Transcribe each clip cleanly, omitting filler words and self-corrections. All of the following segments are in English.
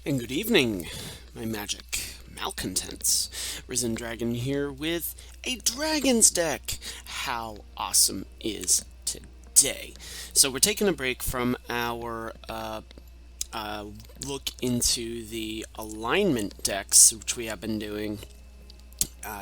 And good evening, my magic malcontents. Risen Dragon here with a Dragon's deck. How awesome is today? So we're taking a break from our look into the alignment decks, which we have been doing.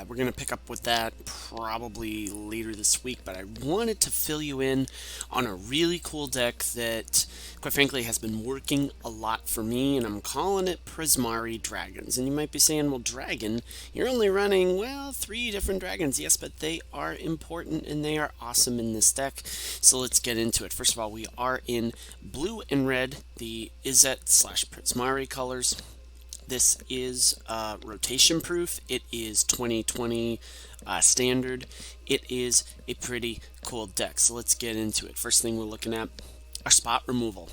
We're going to pick up with that probably later this week, but I wanted to fill you in on a really cool deck that, quite frankly, has been working a lot for me, and I'm calling it Prismari Dragons. And you might be saying, well, Dragon, you're only running, well, 3 different dragons. Yes, but they are important and they are awesome in this deck. So let's get into it. First of all, we are in blue and red, the Izzet/Prismari colors. This is rotation proof. It is 2020 standard. It is a pretty cool deck. So let's get into it. First thing we're looking at are spot removal.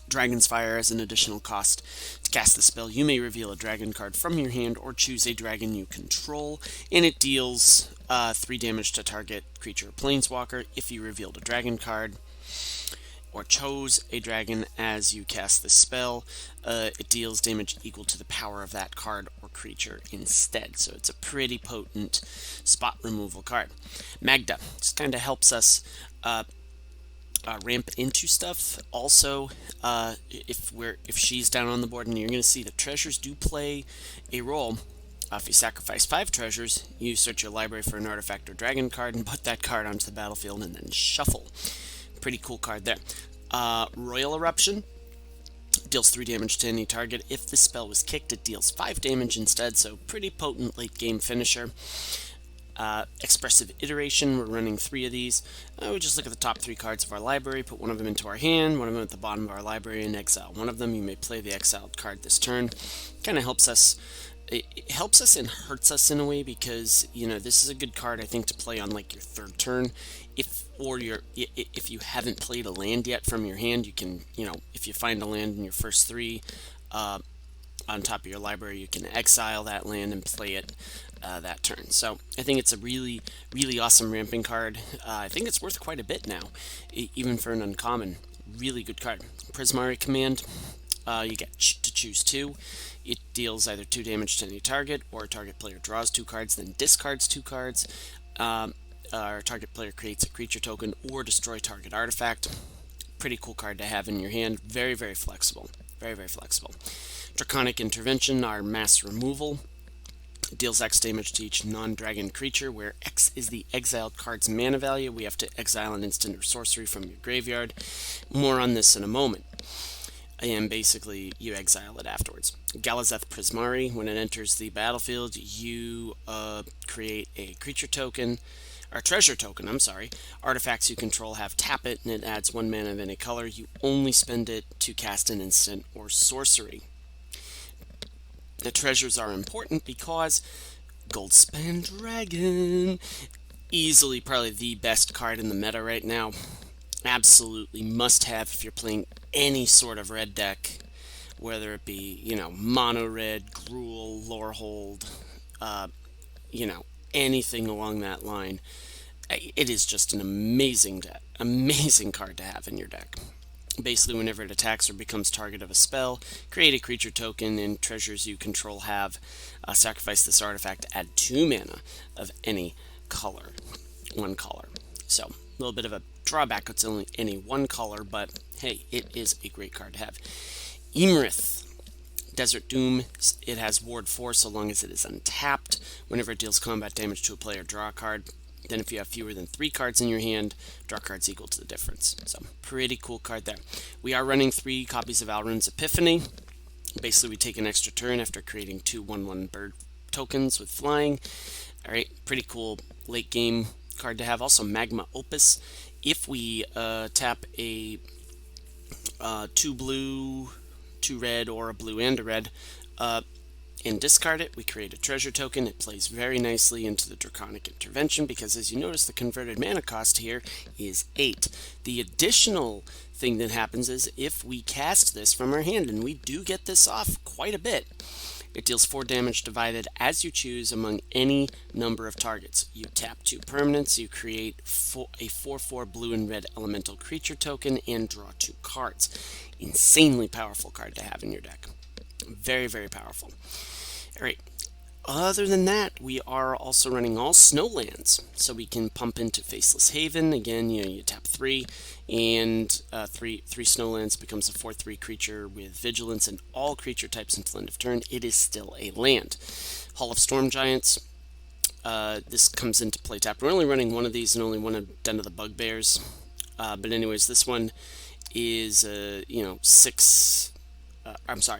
Dragon's Fire as an additional cost. To cast the spell, you may reveal a dragon card from your hand or choose a dragon you control, and it deals 3 damage to target creature or planeswalker if you revealed a dragon card or chose a dragon as you cast the spell. It deals damage equal to the power of that card or creature instead. So it's a pretty potent spot removal card. Magda just kind of helps us ramp into stuff. Also, if she's down on the board, and you're going to see that treasures do play a role. If you sacrifice 5 treasures, you search your library for an artifact or dragon card and put that card onto the battlefield and then shuffle. Pretty cool card there. Royal Eruption deals 3 damage to any target. If the spell was kicked, it deals 5 damage instead, so pretty potent late game finisher. Expressive Iteration, we're running 3 of these. We just look at the top 3 cards of our library, put one of them into our hand, one of them at the bottom of our library, and exile one of them. You may play the exiled card this turn. Kind of helps us. It helps us and hurts us in a way because, you know, this is a good card, I think, to play on like your 3rd turn. If you haven't played a land yet from your hand, you can, you know, if you find a land in your first 3 on top of your library, you can exile that land and play it that turn. So I think it's a really, really awesome ramping card. I think it's worth quite a bit now, even for an uncommon. Really good card. Prismari Command. You get to choose 2. It deals either 2 damage to any target, or a target player draws 2 cards, then discards 2 cards. Our target player creates a creature token or destroy target artifact. Pretty cool card to have in your hand. Very, very flexible. Very, very flexible. Draconic Intervention, our mass removal. It deals X damage to each non-dragon creature, where X is the exiled card's mana value. We have to exile an instant or sorcery from your graveyard. More on this in a moment. And basically, you exile it afterwards. Galazeth Prismari, when it enters the battlefield, you create a creature token, or treasure token, I'm sorry. Artifacts you control have tap it, and it adds 1 mana of any color. You only spend it to cast an instant or sorcery. The treasures are important because Goldspan Dragon, easily probably the best card in the meta right now. Absolutely must have if you're playing any sort of red deck, whether it be, you know, mono red, Gruul, Lorehold, you know, anything along that line. It is just an amazing card to have in your deck. Basically, whenever it attacks or becomes target of a spell, create a creature token, and treasures you control have sacrifice this artifact, add 2 mana of any color, 1 color. So, a little bit of a drawback, it's only any 1 color, but hey, it is a great card to have. Emerith, Desert Doom, it has Ward 4 so long as it is untapped. Whenever it deals combat damage to a player, draw a card. Then if you have fewer than 3 cards in your hand, draw cards equal to the difference. So, pretty cool card there. We are running 3 copies of Alrund's Epiphany. Basically, we take an extra turn after creating 2 1/1 bird tokens with flying. Alright, pretty cool late game card to have. Also, Magma Opus. If we tap a 2 blue, 2 red, or a blue and a red, and discard it, we create a treasure token. It plays very nicely into the Draconic Intervention because, as you notice, the converted mana cost here is 8. The additional thing that happens is if we cast this from our hand, and we do get this off quite a bit, it deals 4 damage divided as you choose among any number of targets. You tap 2 permanents, you create a 4/4 blue and red elemental creature token, and draw 2 cards. Insanely powerful card to have in your deck. Very, very powerful. All right. Other than that, we are also running all snowlands, so we can pump into Faceless Haven. Again, you tap 3, and three snowlands becomes a 4/3 creature with vigilance and all creature types until end of turn. It is still a land. Hall of Storm Giants. This comes into play tapped. We're only running one of these and only one of Den of the Bugbears. But anyways, this one is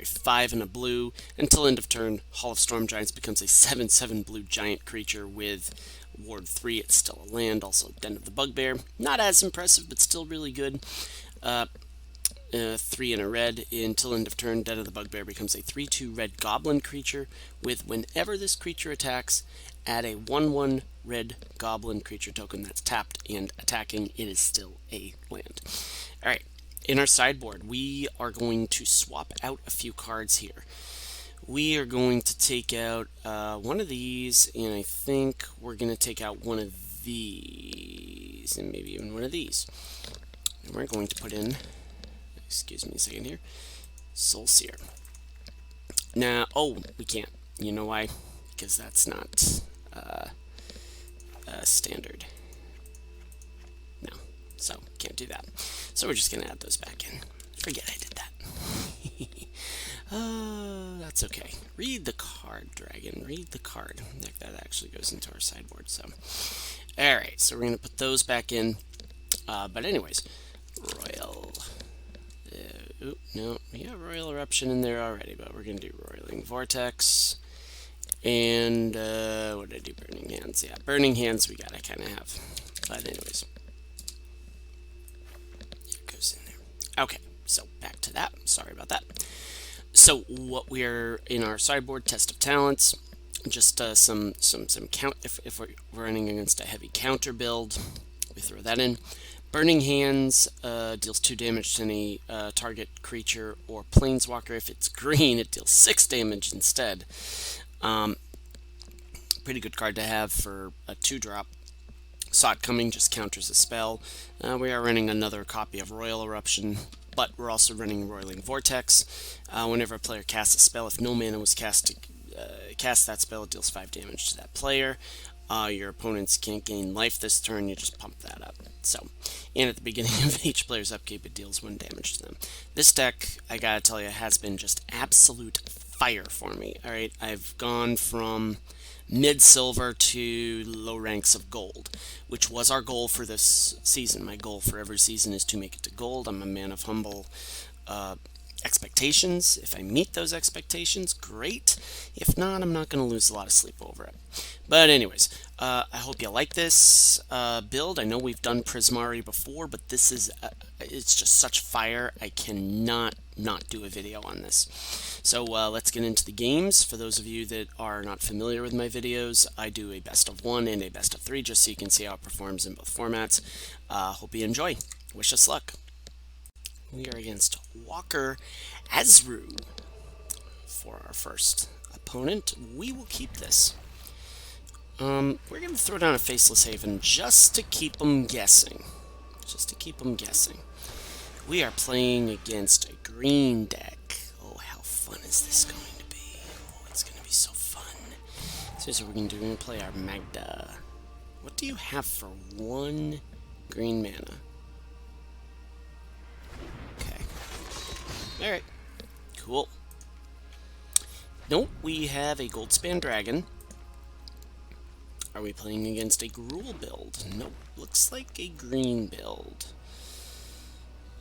5 and a blue. Until end of turn, Hall of Storm Giants becomes a 7/7 blue giant creature with Ward 3. It's still a land. Also, Den of the Bugbear. Not as impressive, but still really good. 3 and a red. Until end of turn, Den of the Bugbear becomes a 3/2 red goblin creature with whenever this creature attacks, add a 1/1 red goblin creature token that's tapped and attacking. It is still a land. Alright. In our sideboard, we are going to swap out a few cards here. We are going to take out one of these, and I think we're going to take out one of these, and maybe even one of these. And we're going to put in, excuse me a second here, Soul Seer. Now, we can't. You know why? Because that's not standard. No, so can't do that. So we're just going to add those back in. Forget I did that. That's okay. Read the card, Dragon. Read the card. That actually goes into our sideboard. So, alright, so we're going to put those back in. But anyways, Royal. No, we have Royal Eruption in there already, but we're going to do Roiling Vortex. And, what did I do? Burning Hands. Yeah, Burning Hands we gotta kind of have. But anyways. Okay, so back to that. Sorry about that. So what we're in our sideboard, Test of Talents, just some count. If we're running against a heavy counter build, we throw that in. Burning Hands deals 2 damage to any target creature or planeswalker. If it's green, it deals 6 damage instead. Pretty good card to have for a 2-drop. Saw it coming, just counters a spell. We are running another copy of Royal Eruption, but we're also running Roiling Vortex. Whenever a player casts a spell, if no mana was cast to cast that spell, it deals 5 damage to that player. Your opponents can't gain life this turn, you just pump that up. So, and at the beginning of each player's upkeep, it deals 1 damage to them. This deck, I gotta tell you, has been just absolute fire for me. Alright, I've gone from mid-silver to low ranks of gold, which was our goal for this season. My goal for every season is to make it to gold. I'm a man of humble expectations. If I meet those expectations, great. If not, I'm not going to lose a lot of sleep over it. But anyways, I hope you like this build. I know we've done Prismari before, but this is it's just such fire. I cannot not do a video on this. So let's get into the games. For those of you that are not familiar with my videos, I do a best of 1 and a best of 3 just so you can see how it performs in both formats. Hope you enjoy. Wish us luck. We are against Walker Azru for our first opponent. We will keep this. We're going to throw down a Faceless Haven just to keep them guessing. Just to keep them guessing. We are playing against a green deck. Oh, how fun is this going to be? Oh, it's going to be so fun. So here's what we're going to do. We're going to play our Magda. What do you have for 1 green mana? Okay. Alright. Cool. Nope, we have a Goldspan Dragon. Are we playing against a Gruul build? Nope, looks like a green build.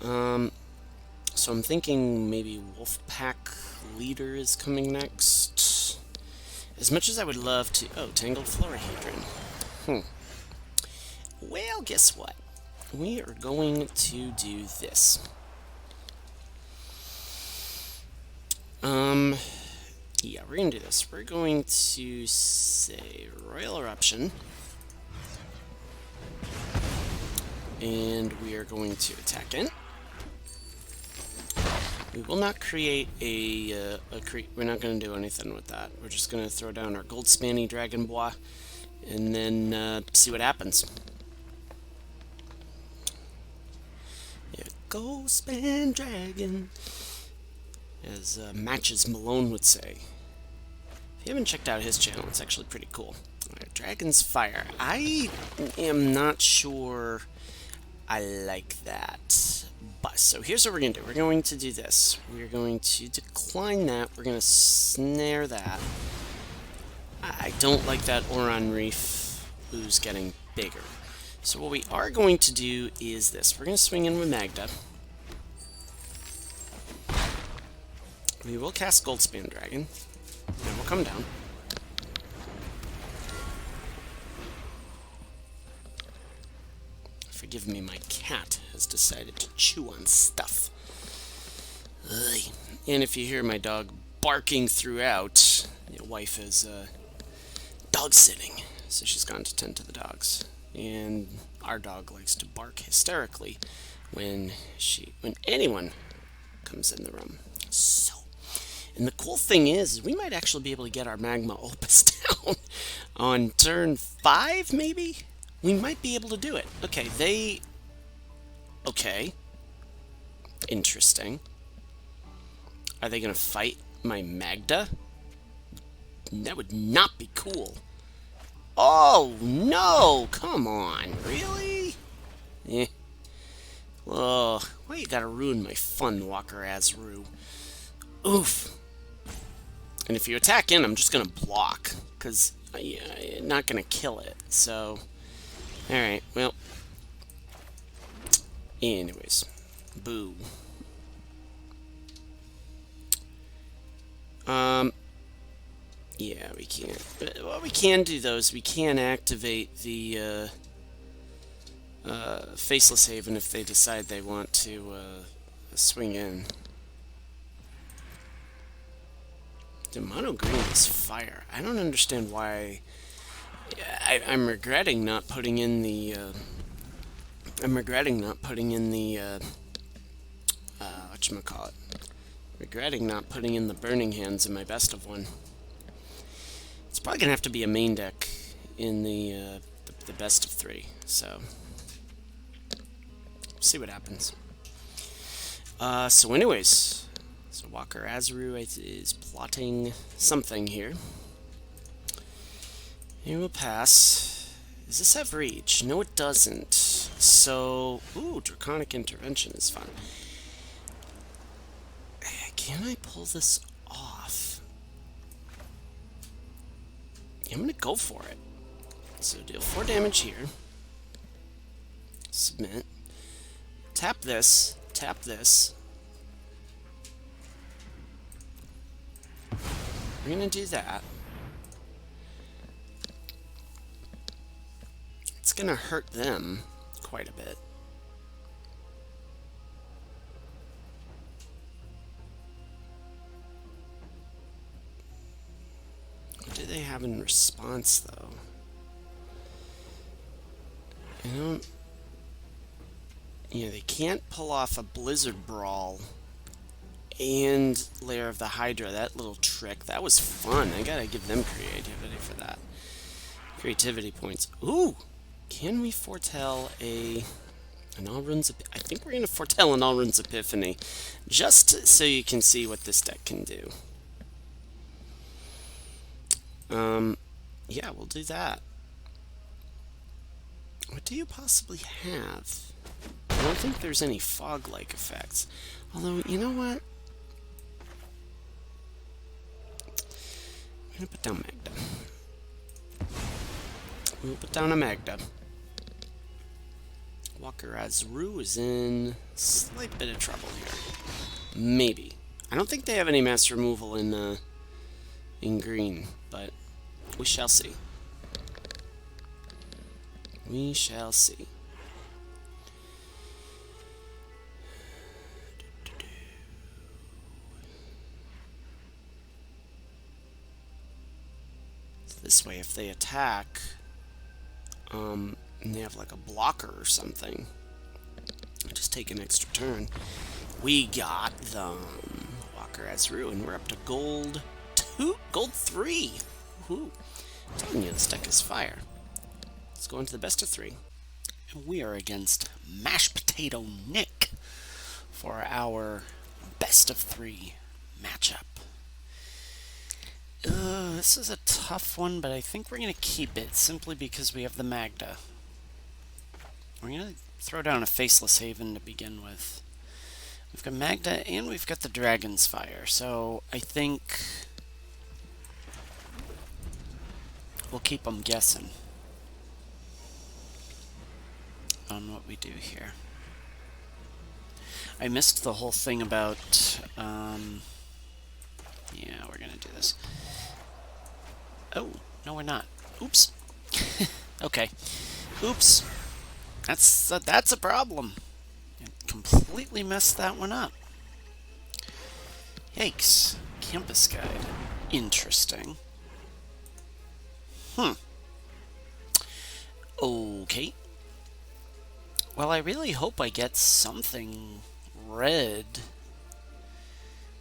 So I'm thinking maybe Wolfpack Leader is coming next. As much as I would love to... Oh, Tangled Florahedron. Well, guess what? We are going to do this. Yeah, we're going to do this. We're going to say Royal Eruption. And we are going to attack in. We will not create we're not going to do anything with that. We're just going to throw down our Goldspan Dragon Bois and then see what happens. Yeah, Goldspan Dragon. as Matches Malone would say. If you haven't checked out his channel, it's actually pretty cool. Alright, Dragon's Fire. I am not sure I like that. But, so here's what we're going to do. We're going to do this. We're going to decline that. We're going to snare that. I don't like that Oron Reef ooze getting bigger. So what we are going to do is this. We're going to swing in with Magda. We will cast Goldspan Dragon. And we'll come down. Forgive me, my cat has decided to chew on stuff. Ugh. And if you hear my dog barking throughout, your wife is dog sitting, so she's gone to tend to the dogs. And our dog likes to bark hysterically when anyone comes in the room. So, and the cool thing is we might actually be able to get our Magma Opus down on turn 5, maybe? We might be able to do it. Okay, okay. Interesting. Are they going to fight my Magda? That would not be cool. Oh, no! Come on. Really? Eh. Oh, why you gotta ruin my fun, Walker Azru? Oof. And if you attack in, I'm just gonna block, because I'm not gonna kill it, so... Alright, well... Anyways. Boo. Yeah, we can't. What we can do, though, is we can activate the, Faceless Haven if they decide they want to, swing in. The mono green is fire. I don't understand why... I'm regretting not putting in the, whatchamacallit. Regretting not putting in the Burning Hands in my best of one. It's probably gonna have to be a main deck in the best of 3, so see what happens. So anyways, so Walker Azru is plotting something here. He will pass. Does this have reach? No, it doesn't. So, ooh, Draconic Intervention is fun. Can I pull this off? Yeah, I'm gonna go for it. So deal 4 damage here. Submit. Tap this. Tap this. We're gonna do that. It's gonna hurt them quite a bit. What do they have in response, though? I don't... Yeah, they can't pull off a Blizzard Brawl and Lair of the Hydra. That little trick, that was fun. I gotta give them creativity for that. Creativity points. Ooh! Can we foretell an Alrund's... I think we're gonna foretell an Alrund's Epiphany, just so you can see what this deck can do. Yeah, we'll do that. What do you possibly have? I don't think there's any fog-like effects. Although, you know what? I'm gonna put down Magda. We'll put down a Magda. Walker Azru is in a slight bit of trouble here. Maybe. I don't think they have any mass removal in green, but we shall see. We shall see. So this way, if they attack, and they have like a blocker or something, just take an extra turn. We got them. Walker Azru, and we're up to gold 2, gold 3. Woohoo! I'm telling you, this deck is fire. Let's go into the best of 3. And we are against Mashed Potato Nick for our best of 3 matchup. This is a tough one, but I think we're going to keep it simply because we have the Magda. We're going to throw down a Faceless Haven to begin with. We've got Magda and we've got the Dragon's Fire, so I think we'll keep them guessing on what we do here. I missed the whole thing about, yeah, we're going to do this. Oh, no we're not. Oops. Okay. Oops. That's a problem. I completely messed that one up. Yikes. Campus Guide. Interesting. Okay. Well, I really hope I get something red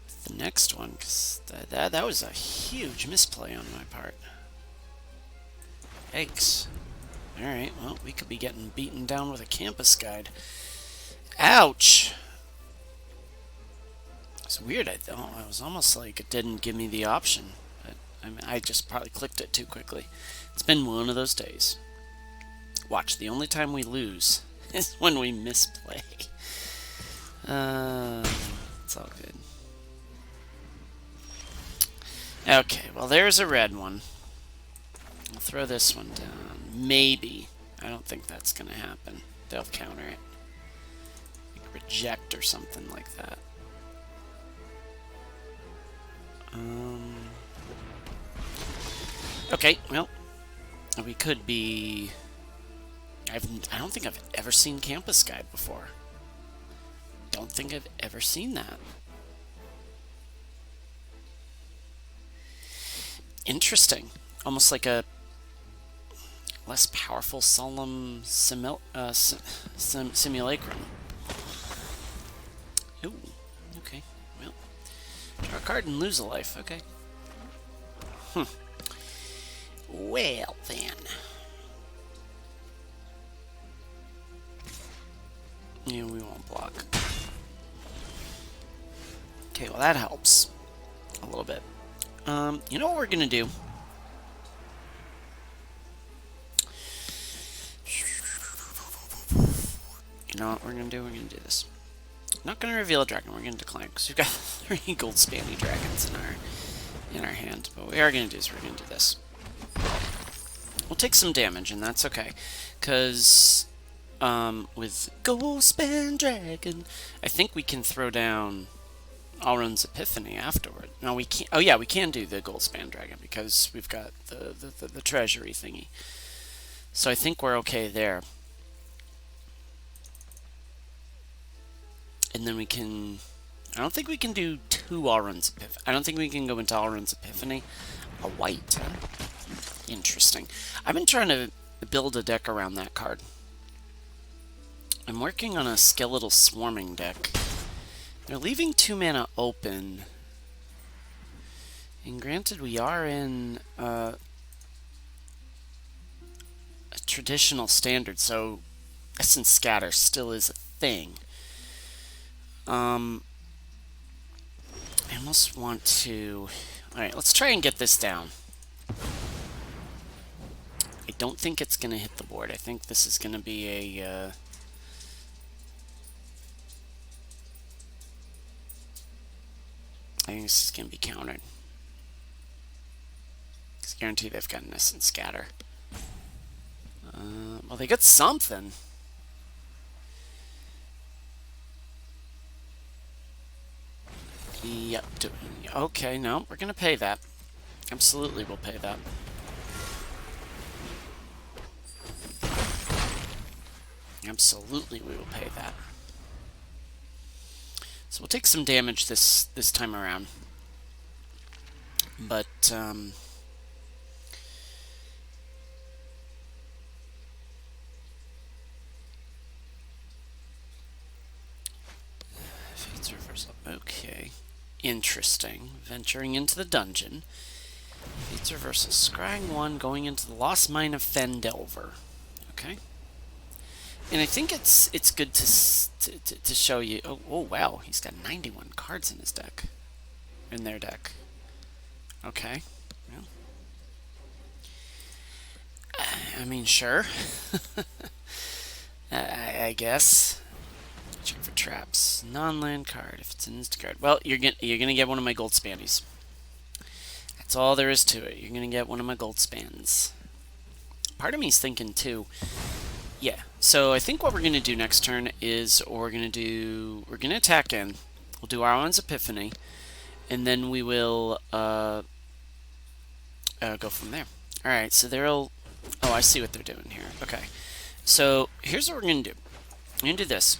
with the next one, because that was a huge misplay on my part. Yikes. Alright, well, we could be getting beaten down with a Campus Guide. Ouch! It's weird, I thought. It was almost like it didn't give me the option. But, I mean, I just probably clicked it too quickly. It's been one of those days. Watch, the only time we lose is when we misplay. It's all good. Okay, well, there's a red one. I'll throw this one down. Maybe. I don't think that's going to happen. They'll counter it. Like reject or something like that. Okay, well, we could be... I don't think I've ever seen Campus Guide before. Don't think I've ever seen that. Interesting. Almost like a less powerful Solemn Simulacrum. Ooh, okay. Well, draw a card and lose a life. Okay. Well, then. Yeah, we won't block. Okay, well that helps a little bit. You know what we're gonna do? You know what we're gonna do? We're gonna do this. Not gonna reveal a dragon. We're gonna decline because we've got 3 gold spanny dragons in our hand. But what we are gonna do is we're gonna do this. We'll take some damage, and that's okay, because with Gold Span Dragon, I think we can throw down Alrund's Epiphany afterward. No, we can't. Oh yeah, we can do the Gold Span Dragon because we've got the treasury thingy. So I think we're okay there. And then we can... I don't think we can do 2 Alrund's Epiphany. I don't think we can go into Alrund's Epiphany. A white, huh? Interesting. I've been trying to build a deck around that card. I'm working on a Skeletal Swarming deck. They're leaving 2 mana open. And granted, we are in a traditional standard, so Essence Scatter still is a thing. I almost want to... Alright, let's try and get this down. I don't think it's going to hit the board. I think this is going to be a... I think this is going to be countered. It's guaranteed they've got an Essence Scatter. Well, they got something. Yep. Okay, no, we're going to pay that. Absolutely, we'll pay that. Absolutely, we will pay that. So we'll take some damage this time around. But, Fate's Reversal. Okay. Interesting. Venturing into the dungeon. Fate's Reversal. Scrying 1, going into the Lost Mine of Fendelver. Okay. And I think it's good to show you... Oh, wow, he's got 91 cards in his deck. in their deck. Okay. Well, I mean, sure. I guess. Check for traps. Non-land card. If it's an instant card, well, you're gonna get one of my gold spandies. That's all there is to it. You're gonna get one of my gold spans. Part of me's thinking too. Yeah. So I think what we're gonna do next turn is we're gonna attack in. We'll do Arwen's Epiphany, and then we will go from there. All right. So they'll. Oh, I see what they're doing here. Okay. So here's what we're gonna do. We're gonna do this.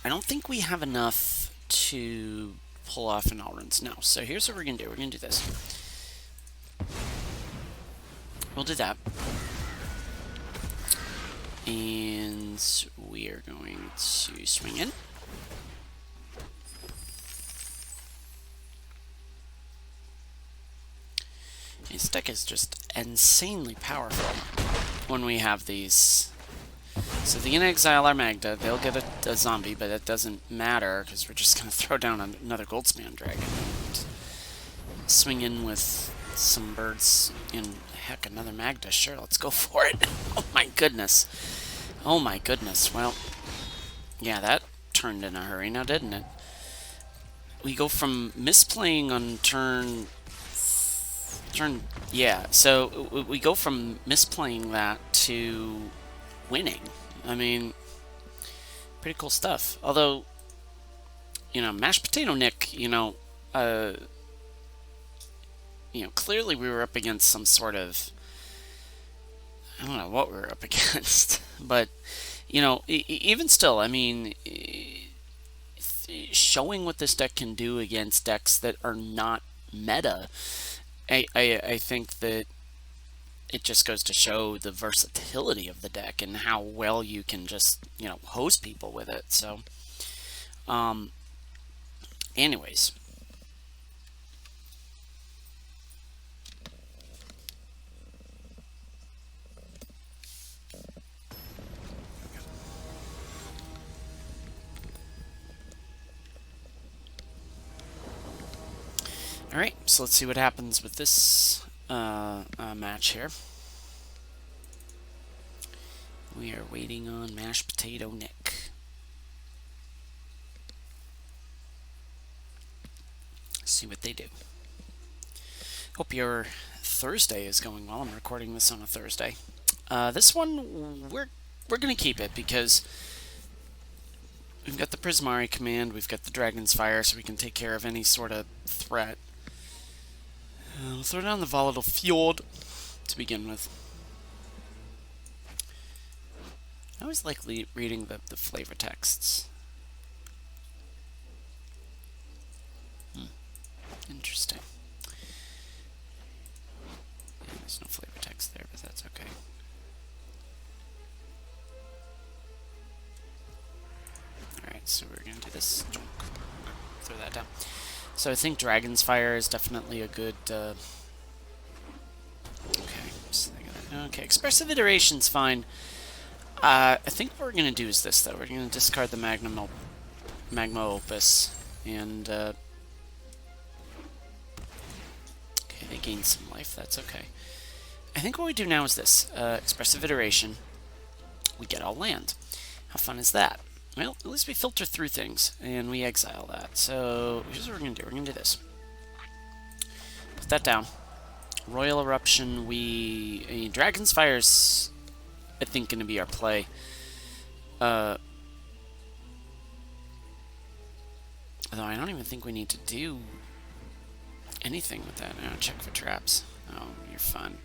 I don't think we have enough to pull off an Alrun's. No. So here's what we're gonna do. We're gonna do this. We'll do that. And we are going to swing in. This deck is just insanely powerful when we have these. So they're going to exile our Magda. They'll get a zombie, but it doesn't matter because we're just going to throw down another Goldspan Dragon. And swing in with some birds and heck, another Magda. Sure, let's go for it. Oh my goodness. Oh my goodness. Well, yeah, that turned in a hurry now, didn't it? We go from misplaying on turn... Yeah, so we go from misplaying that to winning. I mean, pretty cool stuff. Although, you know, Mashed Potato Nick, clearly we were up against some sort of... I don't know what we were up against. But, you know, even still, I mean... showing what this deck can do against decks that are not meta, I think that it just goes to show the versatility of the deck and how well you can just, host people with it. So, anyways. Alright, so let's see what happens with this match here. We are waiting on Mashed Potato Nick. See what they do. Hope your Thursday is going well. I'm recording this on a Thursday. This one, we're going to keep it because we've got the Prismari command, we've got the Dragon's Fire, so we can take care of any sort of threat. We'll throw down the Volatile Fjord to begin with. I always like reading the flavor texts. Interesting. Yeah, there's no flavor text there, but that's okay. Alright, so we're going to do this. Throw that down. So I think Dragon's Fire is definitely a good... Okay, so okay, Expressive Iteration's fine. I think what we're going to do is this, though. We're going to discard the Magma Opus, and... okay, they gain some life. That's okay. I think what we do now is this. Expressive Iteration. We get all land. How fun is that? Well, at least we filter through things, and we exile that. So, here's what we're going to do. We're going to do this. Put that down. Royal Eruption, Dragon's Fire's, I think, going to be our play. Although I don't even think we need to do anything with that. No, check for traps. Oh, you're fun.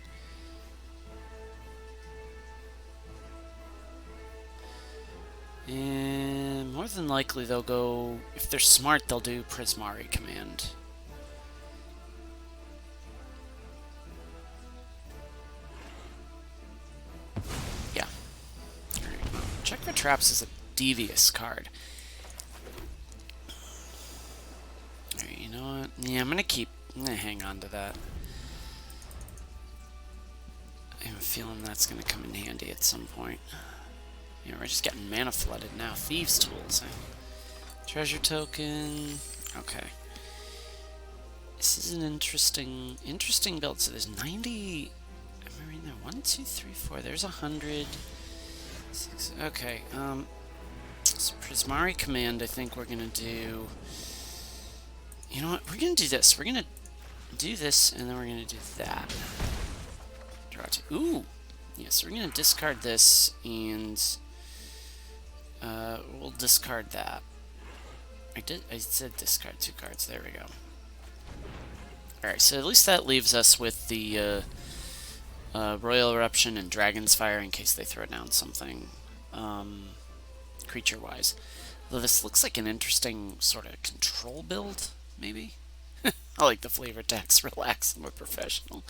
And more than likely they'll go, if they're smart, they'll do Prismari command. Yeah. Check for traps is a devious card. Alright, you know what? Yeah, I'm gonna hang on to that. I have a feeling that's gonna come in handy at some point. Yeah, we're just getting mana flooded now. Thieves' Tools, eh? Treasure token. Okay. This is an interesting build. So there's 90. Am I reading there? 1, 2, 3, 4. There's 100. 6, okay. So Prismari command. I think we're gonna do. You know what? We're gonna do this. We're gonna do this, and then we're gonna do that. Draw 2. Ooh. Yes, we're gonna discard this, and we'll discard that. I said discard 2 cards. There we go. Alright, so at least that leaves us with the Royal Eruption and Dragon's Fire in case they throw down something creature-wise. Though this looks like an interesting sort of control build, maybe? I like the flavor text. Relax, I'm a professional.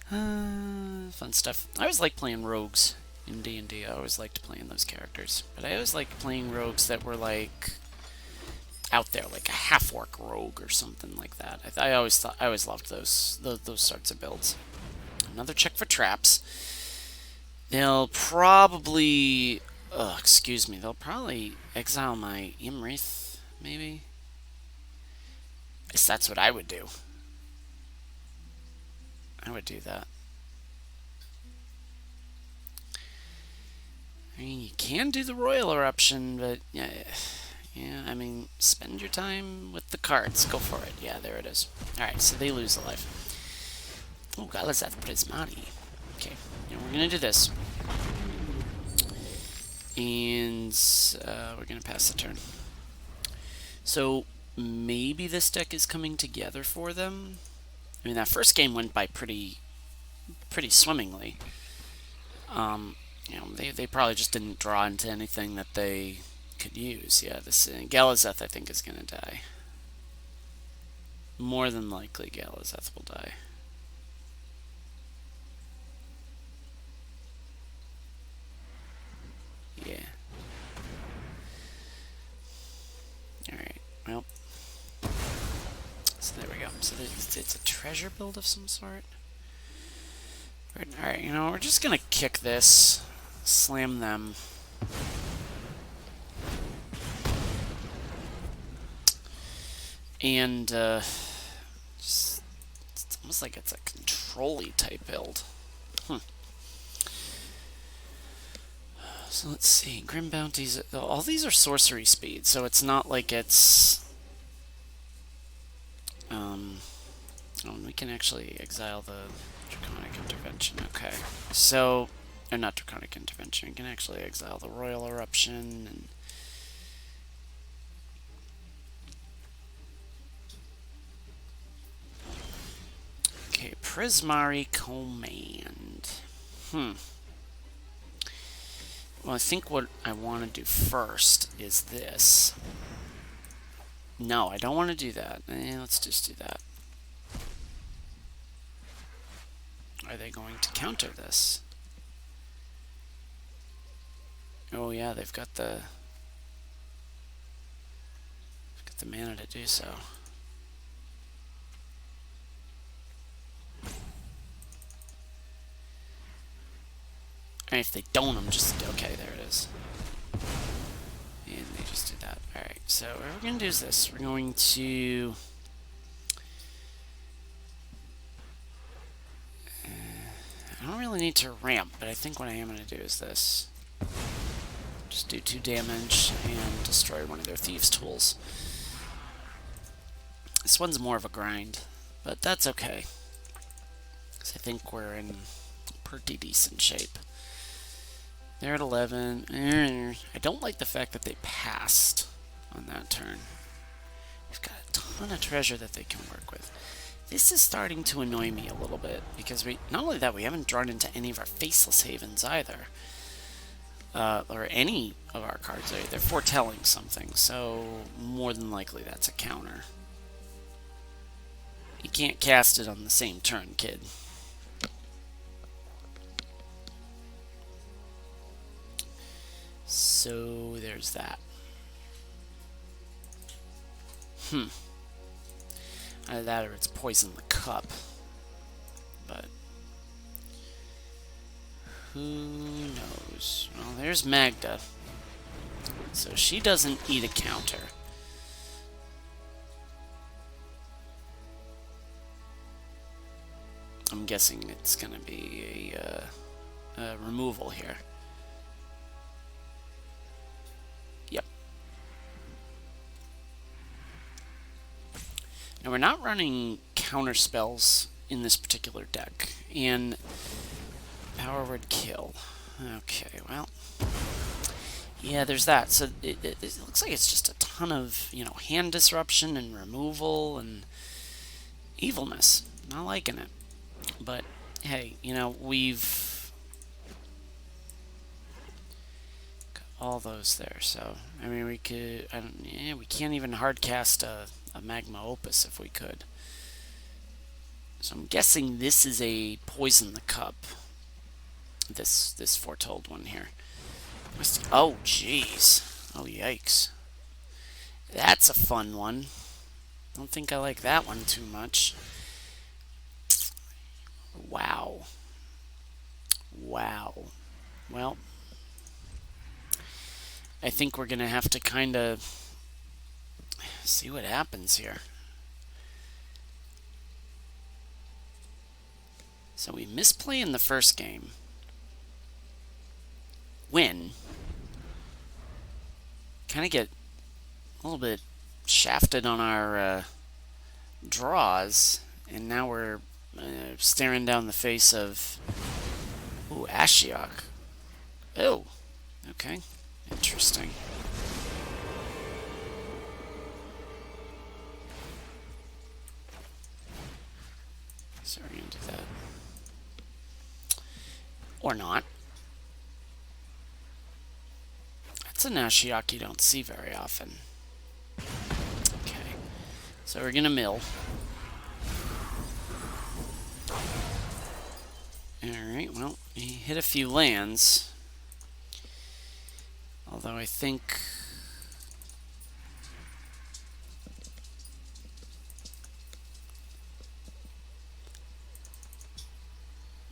Fun stuff. I always like playing rogues in D&D. I always liked playing those characters. But I always liked playing rogues that were like out there, like a half-orc rogue or something like that. I always loved those sorts of builds. Another check for traps. They'll probably, they'll probably exile my Imrith, maybe. I guess that's what I would do. I would do that. I mean, you can do the Royal Eruption, but yeah. Yeah, I mean, spend your time with the cards. Go for it. Yeah, there it is. Alright, so they lose a life. Oh, Galazeth Prismari. Okay, and we're going to do this. And we're going to pass the turn. So, maybe this deck is coming together for them. I mean, that first game went by pretty swimmingly. You know, they probably just didn't draw into anything that they could use. Yeah, this Galazeth I think is gonna die. More than likely, Galazeth will die. Yeah. All right. Well. So there we go. So it's a treasure build of some sort. All right. You know, we're just gonna kick this, slam them. And it's almost like it's a control-y type build. So let's see. Grim Bounties. All these are sorcery speed, so it's not like it's. Oh, we can actually exile the Draconic Intervention. Okay. So. Or not Draconic Intervention. We can actually exile the Royal Eruption and. Okay, Prismari Command. Well, I think what I want to do first is this. No, I don't want to do that. Let's just do that. Are they going to counter this? Oh yeah, they've got the mana to do so. And if they don't, I'm just... Okay, there it is. And they just did that. Alright, so what we're going to do is this. We're going to... I don't really need to ramp, but I think what I am going to do is this. Just do 2 damage and destroy one of their thieves' tools. This one's more of a grind, but that's okay. Because I think we're in pretty decent shape. They're at 11. I don't like the fact that they passed on that turn. We've got a ton of treasure that they can work with. This is starting to annoy me a little bit, because not only that, we haven't drawn into any of our Faceless Havens either. Or any of our cards. They're foretelling something, so more than likely that's a counter. You can't cast it on the same turn, kid. So there's that. Either that or it's poison the cup. But who knows? Well, there's Magda. So she doesn't eat a counter. guessing it's going to be a removal here. Yep. Now we're not running counter spells in this particular deck, and power word kill. Okay, well, yeah, there's that. So it looks like it's just a ton of, you know, hand disruption and removal and evilness. Not liking it. But hey, you know, we've got all those there. So I mean, we could. Yeah, we can't even hardcast a magma opus if we could. So I'm guessing this is a poison the cup. This foretold one here. Oh, jeez. Oh, yikes. That's a fun one. Don't think I like that one too much. Wow. Wow. Well, I think we're going to have to kind of see what happens here. So we misplay in the first game. Win. Kind of get a little bit shafted on our draws, and now we're staring down the face of Ashiok. Oh, okay, interesting. So we're gonna do that, or not. That's an Ashiok you don't see very often. Okay, so we're gonna mill. Alright, well, he hit a few lands. Although I think...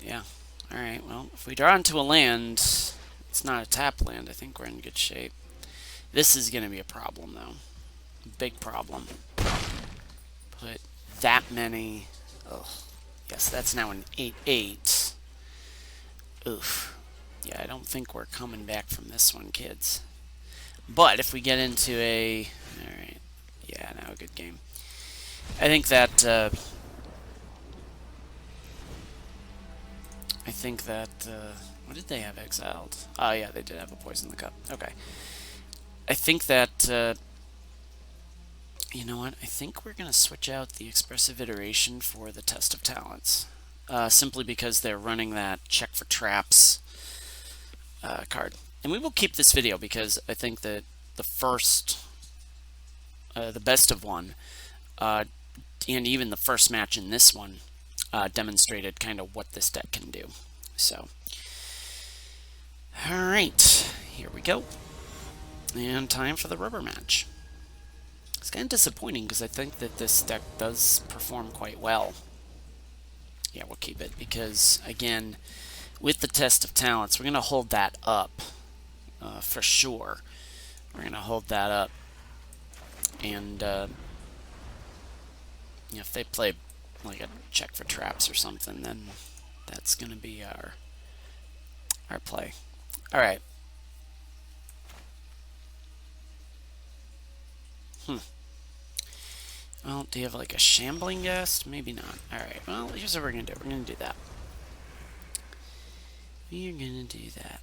Yeah, alright, well, if we draw into a land, it's not a tap land, I think we're in good shape. This is going to be a problem, though. Big problem. Put that many... Ugh. Yes, that's now an 8/8. Oof. Yeah, I don't think we're coming back from this one, kids. But if we get into a... Alright. Yeah, now a good game. I think that... what did they have exiled? Oh, yeah, they did have a poison in the cup. Okay. I think that... you know what? I think we're going to switch out the expressive iteration for the test of talents. Simply because they're running that check for traps card. And we will keep this video because I think that the first, the best of one, and even the first match in this one demonstrated kind of what this deck can do. So, alright, here we go. And time for the rubber match. It's kind of disappointing because I think that this deck does perform quite well. Yeah, we'll keep it because, again, with the test of talents, we're going to hold that up for sure. We're going to hold that up. And if they play like a check for traps or something, then that's going to be our play. All right. Well, do you have like a shambling guest? Maybe not. Alright, well, here's what we're going to do. We're going to do that. We're going to do that.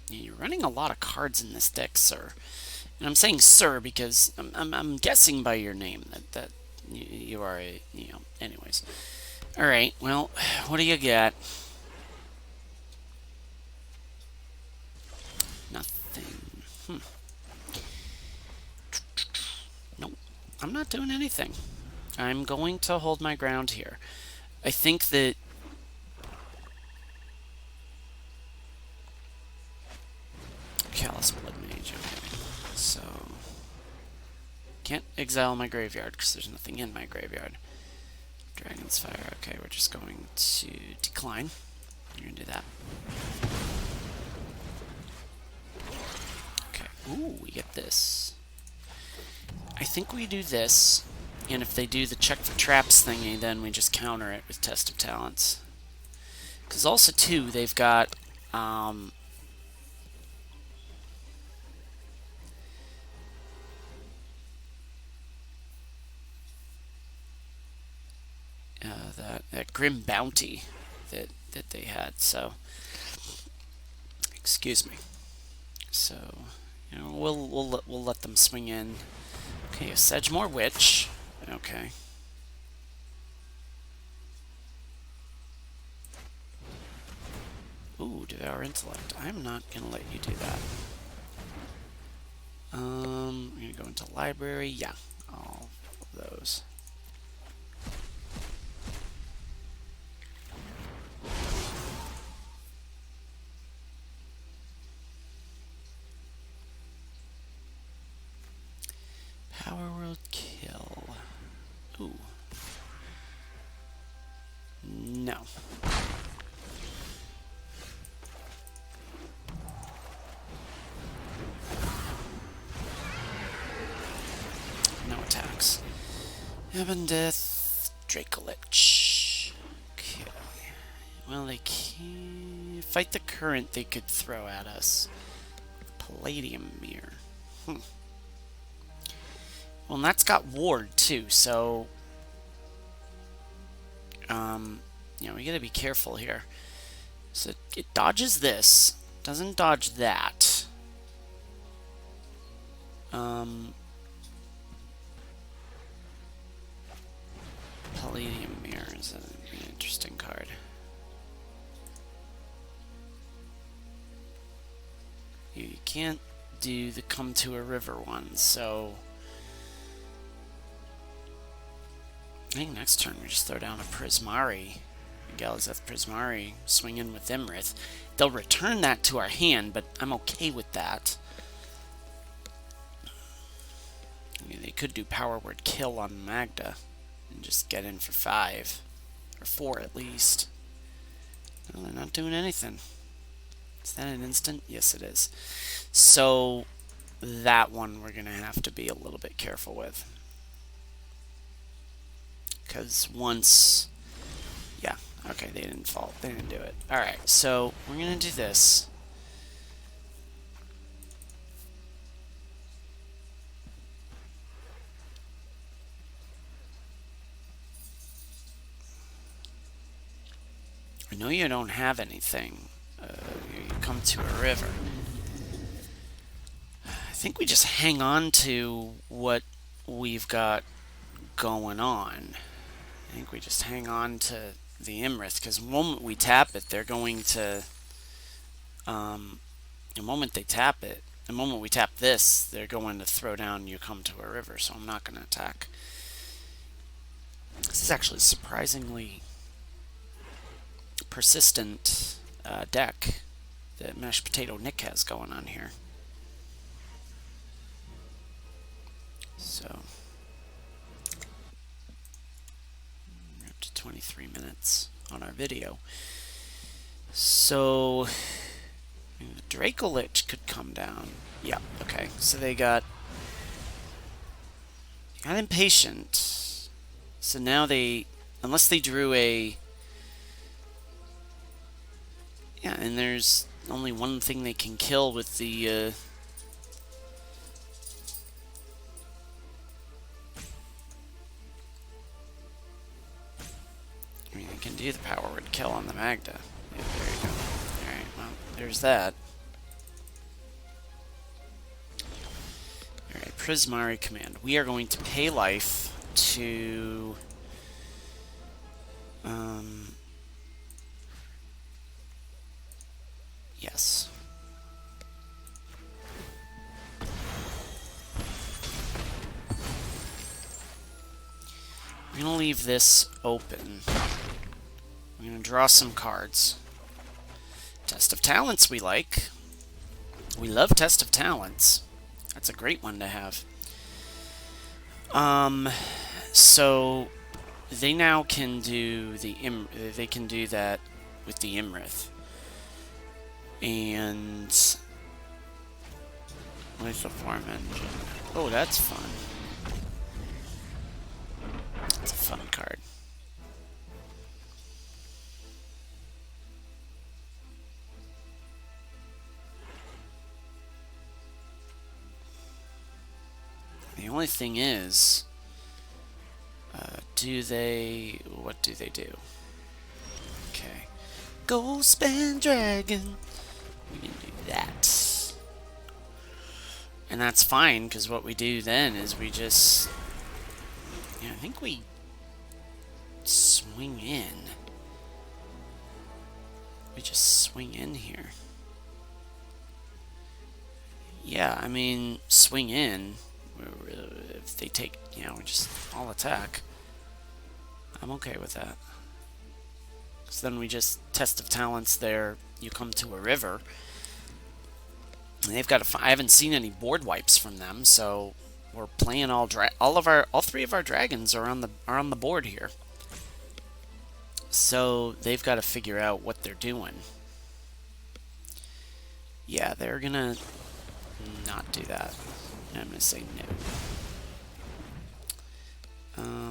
Yeah, you're running a lot of cards in this deck, sir. And I'm saying sir because I'm guessing by your name that you are a, you know, anyways. Alright, well, what do you got? Nothing. Nope. I'm not doing anything. I'm going to hold my ground here. I think that... Callous Blood Mage, okay. So... Can't exile my graveyard because there's nothing in my graveyard. Dragon's Fire, okay, we're just going to decline. You're going to do that. Okay, ooh, we get this. I think we do this, And if they do the check for traps thingy, then we just counter it with Test of Talents. Because also, too, they've got... that Grim Bounty that they had, so... Excuse me. So, you know, we'll let them swing in. Okay, a Sedgemoor Witch. Okay. Ooh, Devour Intellect. I'm not gonna let you do that. I'm gonna go into Library. Yeah, all of those. Power World Kill. Ooh. No. No attacks. Ebon Death, Dracolich. Okay. Well, they can't fight the current they could throw at us. Palladium Mirror. Well, and that's got Ward too, so you know, we gotta be careful here. So it dodges this, doesn't dodge that. Palladium Mirror is an interesting card. You can't do the Come to a River one, so I think next turn we just throw down a Prismari. Galazeth Prismari, swing in with Imrith. They'll return that to our hand, but I'm okay with that. I mean, they could do Power Word Kill on Magda and just get in for 5. Or 4 at least. No, they're not doing anything. Is that an instant? Yes, it is. So, that one we're going to have to be a little bit careful with. Because once... Yeah, okay, they didn't fall. They didn't do it. Alright, so we're going to do this. I know you don't have anything. You come to a river. I think we just hang on to what we've got going on. I think we just hang on to the Imrith, because the moment we tap it, they're going to... the moment they tap it, the moment we tap this, they're going to throw down You Come to a River, so I'm not going to attack. This is actually surprisingly persistent deck that Mashed Potato Nick has going on here. So, we're up to 23 minutes on our video. So, the Dracolich could come down. Yeah, okay. So they got Impatient. So now they, unless they drew a... Yeah, and there's only one thing they can kill with the... I mean, they can do the Power Word Kill on the Magda. Yeah, there you go. Alright, well, there's that. Alright, Prismari Command. We are going to pay life to... Yes. I'm going to leave this open. I'm going to draw some cards. Test of Talents we like. We love Test of Talents. That's a great one to have. So they now can do the they can do that with the Imrith. And with the Farm Engine. Oh, that's fun. The only thing is, what do they do? Okay. Goldspan Dragon. We can do that. And that's fine, because what we do then is we just... Yeah, I think we swing in. We just swing in here. Yeah, I mean, swing in. If they take, you know, just all attack. I'm okay with that. So then we just test of talents there. You come to a river. And they've got I haven't seen any board wipes from them, so we're playing all three of our dragons are on the board here. So they've got to figure out what they're doing. Yeah, they're gonna not do that. I'm gonna say no.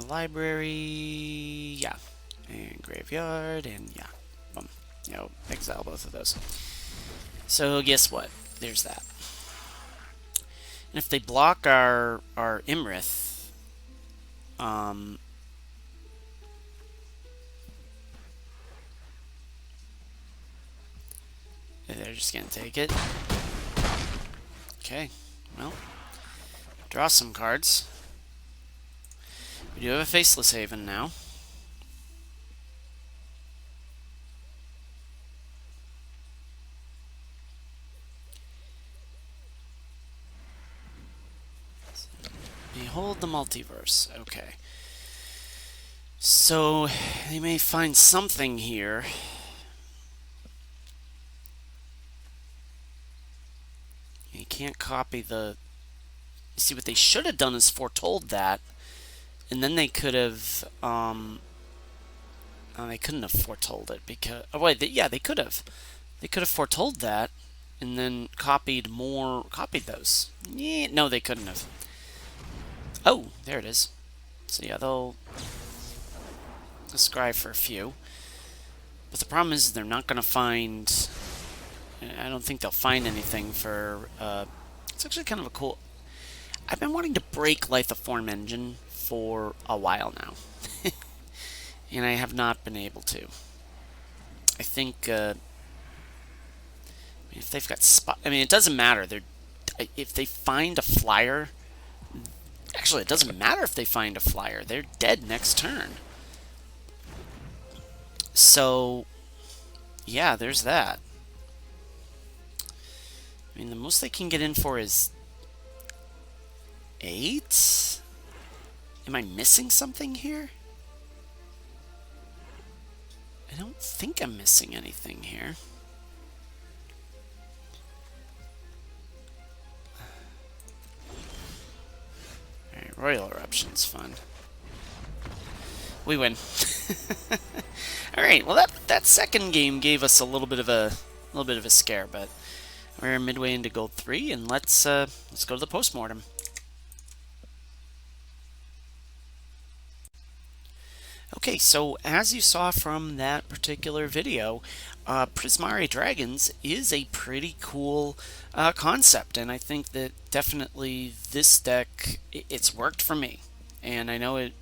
Library, yeah, and graveyard, and yeah, you know, exile both of those. So guess what? There's that. And if they block our Imrith, they're just gonna take it. Okay, well, draw some cards. We do have a Faceless Haven now. Behold the multiverse. Okay. So, they may find something here. You can't copy the... See, what they should have done is foretold that, and then they could have... they couldn't have foretold it because... Oh, wait, yeah, they could have. They could have foretold that, and then copied those. Yeah, no, they couldn't have. Oh, there it is. So yeah, they'll scry for a few. But the problem is they're not going to find... I don't think they'll find anything for... it's actually kind of a cool... I've been wanting to break Lithoform Engine for a while now. And I have not been able to. I think... if they've got spot... I mean, it doesn't matter. If they find a flyer... Actually, it doesn't matter if they find a flyer. They're dead next turn. So, yeah, there's that. I mean, the most they can get in for is 8? Am I missing something here? I don't think I'm missing anything here. Alright, Royal Eruption's fun. We win. Alright, well that second game gave us a little bit of a scare, but we're midway into Gold 3, and let's go to the postmortem. Okay, so as you saw from that particular video, Prismari Dragons is a pretty cool concept, and I think that definitely this deck, it's worked for me. And I know it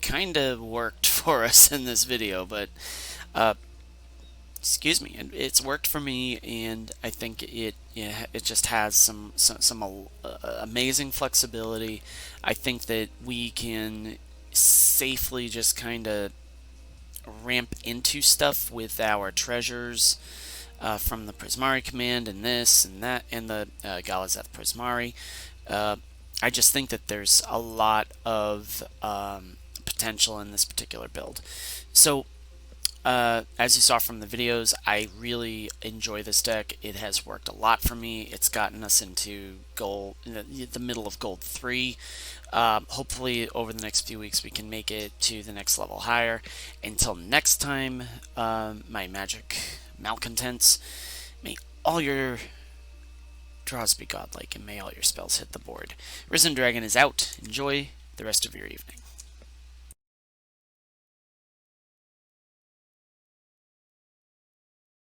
kind of worked for us in this video, but excuse me, it's worked for me, and I think it just has some amazing flexibility. I think that we can safely just kind of ramp into stuff with our treasures from the Prismari command and this and that and the Galazeth Prismari. I just think that there's a lot of potential in this particular build. So as you saw from the videos, I really enjoy this deck. It has worked a lot for me. It's gotten us into gold, the middle of Gold 3. Hopefully over the next few weeks we can make it to the next level higher. Until next time, my magic malcontents, may all your draws be godlike, and may all your spells hit the board. Risen Dragon is out. Enjoy the rest of your evening.